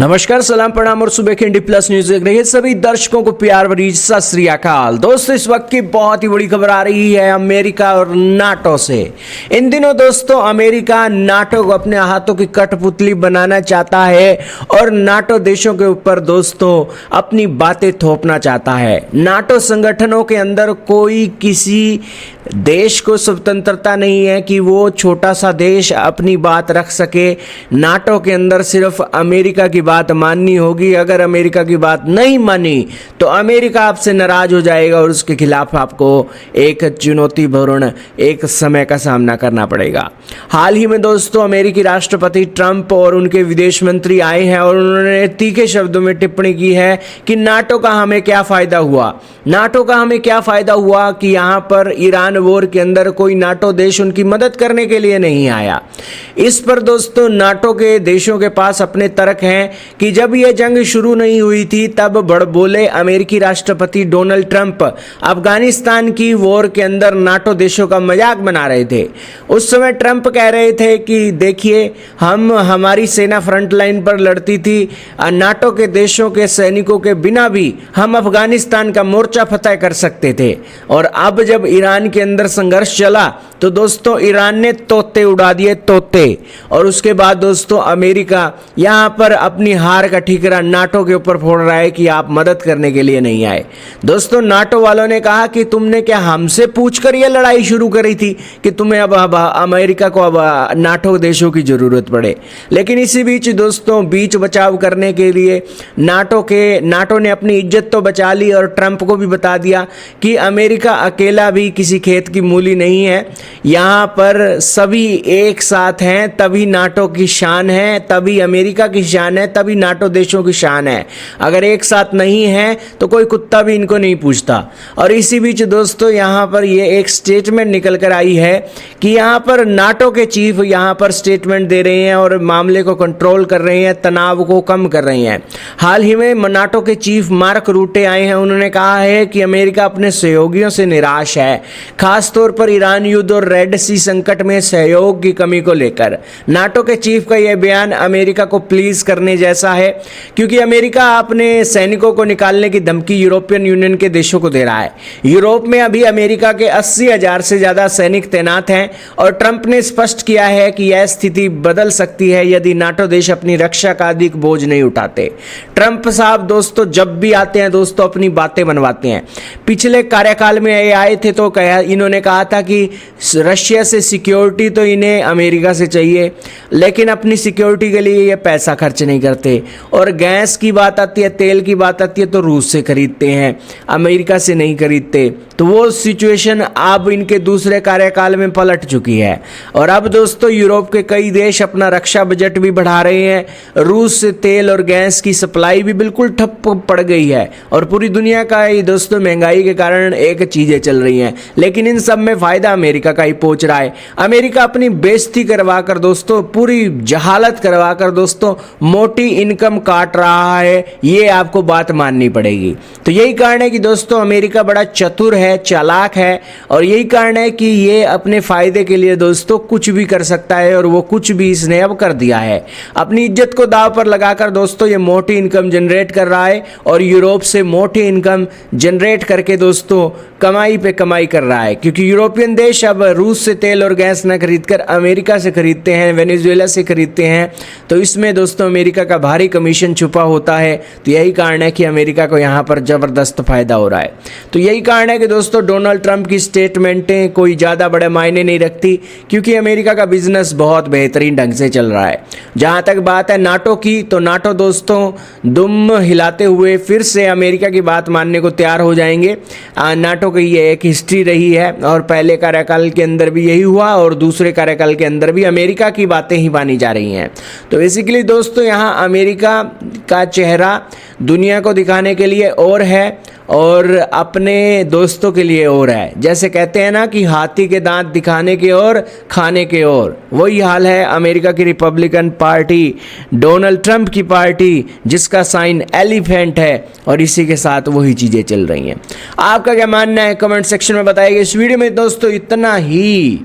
नमस्कार, सलाम, प्रणाम और सुबह के इंडी प्लस न्यूज देख रहे हैं सभी दर्शकों को प्यार भरी सत श्री अकाल। दोस्तों, इस वक्त की बहुत ही बड़ी खबर आ रही है अमेरिका और नाटो से। इन दिनों दोस्तों अमेरिका नाटो को अपने हाथों की कठपुतली बनाना चाहता है और नाटो देशों के ऊपर दोस्तों अपनी बातें थोपना चाहता है। नाटो संगठनों के अंदर कोई किसी देश को स्वतंत्रता नहीं है कि वो छोटा सा देश अपनी बात रख सके। नाटो के अंदर सिर्फ अमेरिका की बात माननी होगी। अगर अमेरिका की बात नहीं मानी तो अमेरिका आपसे नाराज हो जाएगा और उसके खिलाफ आपको एक चुनौतीपूर्ण एक समय का सामना करना पड़ेगा। हाल ही में दोस्तों अमेरिकी राष्ट्रपति ट्रंप और उनके विदेश मंत्री आए हैं और उन्होंने तीखे शब्दों में टिप्पणी की है कि नाटो का हमें क्या फायदा हुआ। नाटो का हमें क्या फायदा हुआ कि यहां पर ईरान वॉर के अंदर कोई नाटो देश उनकी मदद करने के लिए नहीं आया। इस पर दोस्तों नाटो के देशों के पास अपने तर्क हैं कि जब यह जंग शुरू नहीं हुई थी तब बड़बोले अमेरिकी राष्ट्रपति डोनाल्ड ट्रंप अफगानिस्तान की वॉर के अंदर नाटो देशों का मजाक बना रहे थे। उस समय ट्रंप कह रहे थे कि देखिए हमारी सेना फ्रंट लाइन पर लड़ती थी, नाटो के देशों के सैनिकों के बिना भी हम अफगानिस्तान का मोर्चा फतह कर सकते थे। और अब जब ईरान के अंदर संघर्ष चला तो दोस्तों ईरान ने तोते उड़ा दिए, तोते। और उसके बाद दोस्तों अमेरिका यहां पर अपनी हार का ठीकरा नाटो के ऊपर फोड़ रहा है कि आप मदद करने के लिए नहीं आए। दोस्तों नाटो वालों ने कहा कि तुमने क्या हमसे पूछकर यह लड़ाई शुरू करी थी कि तुम्हें अब अमेरिका को अब नाटो देशों की जरूरत पड़े। लेकिन इसी बीच दोस्तों बीच बचाव करने के लिए नाटो ने अपनी इज्जत तो बचा ली और ट्रंप को भी बता दिया कि अमेरिका अकेला भी किसी खेत की मूली नहीं है। यहाँ पर सभी एक साथ हैं, तभी नाटो की शान है, तभी अमेरिका की शान है, तभी नाटो देशों की शान है। अगर एक साथ नहीं है तो कोई कुत्ता भी इनको नहीं पूछता। और इसी बीच दोस्तों यहाँ पर ये एक स्टेटमेंट निकल कर आई है कि यहाँ पर नाटो के चीफ यहाँ पर स्टेटमेंट दे रहे हैं और मामले को कंट्रोल कर रहे हैं, तनाव को कम कर रहे हैं। हाल ही में नाटो के चीफ मार्क रूटे आए हैं। उन्होंने कहा है कि अमेरिका अपने सहयोगियों से निराश है, खासतौर पर ईरान युद्ध और रेड सी संकट में सहयोग की कमी को लेकर। नाटो के चीफ का यह बयान अमेरिका को प्लीज करने जैसा है क्योंकि अमेरिका अपने सैनिकों को निकालने की धमकी यूरोपियन यूनियन के देशों को दे रहा है। यूरोप में अभी अमेरिका के 80,000 से ज्यादा सैनिक तैनात हैं और ट्रंप ने स्पष्ट किया है कि यह स्थिति बदल सकती है यदि नाटो देश अपनी रक्षा का अधिक बोझ नहीं उठाते। ट्रंप साहब दोस्तों जब भी आते हैं दोस्तों अपनी बातें बनवाते हैं। पिछले कार्यकाल में ये आए थे तो इन्होंने कहा था कि रशिया से सिक्योरिटी तो इन्हें अमेरिका से चाहिए, लेकिन अपनी सिक्योरिटी के लिए ये पैसा खर्च नहीं करते। और गैस की बात आती है, तेल की बात आती है तो रूस से खरीदते हैं, अमेरिका से नहीं खरीदते। तो वो सिचुएशन अब इनके दूसरे कार्यकाल में पलट चुकी है। और अब दोस्तों यूरोप के कई देश अपना रक्षा बजट भी बढ़ा रहे हैं। रूस से तेल और गैस की सप्लाई भी बिल्कुल ठप पड़ गई है और पूरी दुनिया का ही दोस्तों महंगाई के कारण एक चीजें चल रही हैं। लेकिन इन सब में फायदा अमेरिका का ही पहुंच रहा है। अमेरिका अपनी बेइज्जती करवा कर दोस्तों, पूरी जहालत करवा कर दोस्तों मोटी इनकम काट रहा है। ये आपको बात माननी पड़ेगी। तो यही कारण है कि दोस्तों अमेरिका बड़ा चतुर है, चालाक है और यही कारण है कि ये अपने फायदे के लिए दोस्तों कुछ भी कर सकता है और वो कुछ भी इसने अब कर दिया है। अपनी इज्जत को दांव पर लगाकर दोस्तों ये मोटी इनकम जनरेट कर रहा है और यूरोप से मोटी इनकम जनरेट करके दोस्तों कमाई पे कमाई कर रहा है। क्योंकि यूरोपियन देश अब रूस से तेल और गैस न खरीदकर अमेरिका से खरीदते हैं, वेनेजुएला से खरीदते हैं। तो इसमें दोस्तों अमेरिका का भारी कमीशन छुपा होता है। तो यही कारण है कि अमेरिका को यहाँ पर जबरदस्त फायदा हो रहा है। तो यही कारण है कि दोस्तों डोनाल्ड ट्रंप की स्टेटमेंटें कोई ज़्यादा बड़े मायने नहीं रखती क्योंकि अमेरिका का बिजनेस बहुत बेहतरीन ढंग से चल रहा है। जहाँ तक बात है नाटो की, तो नाटो दोस्तों दुम हिलाते हुए फिर से अमेरिका की बात मानने को तैयार हो जाएंगे। नाटो की ये एक हिस्ट्री रही है और पहले कार्यकाल के अंदर भी यही हुआ और दूसरे कार्यकाल के अंदर भी अमेरिका की बातें ही मानी जा रही हैं। तो बेसिकली दोस्तों यहाँ अमेरिका का चेहरा दुनिया को दिखाने के लिए और है और अपने दोस्तों के लिए और है। जैसे कहते हैं ना कि हाथी के दांत दिखाने के और खाने के और, वही हाल है अमेरिका की रिपब्लिकन पार्टी, डोनाल्ड ट्रंप की पार्टी जिसका साइन एलिफेंट है और इसी के साथ वही चीज़ें चल रही हैं। आपका क्या मानना है कमेंट सेक्शन में बताइए। इस वीडियो में दोस्तों इतना ही।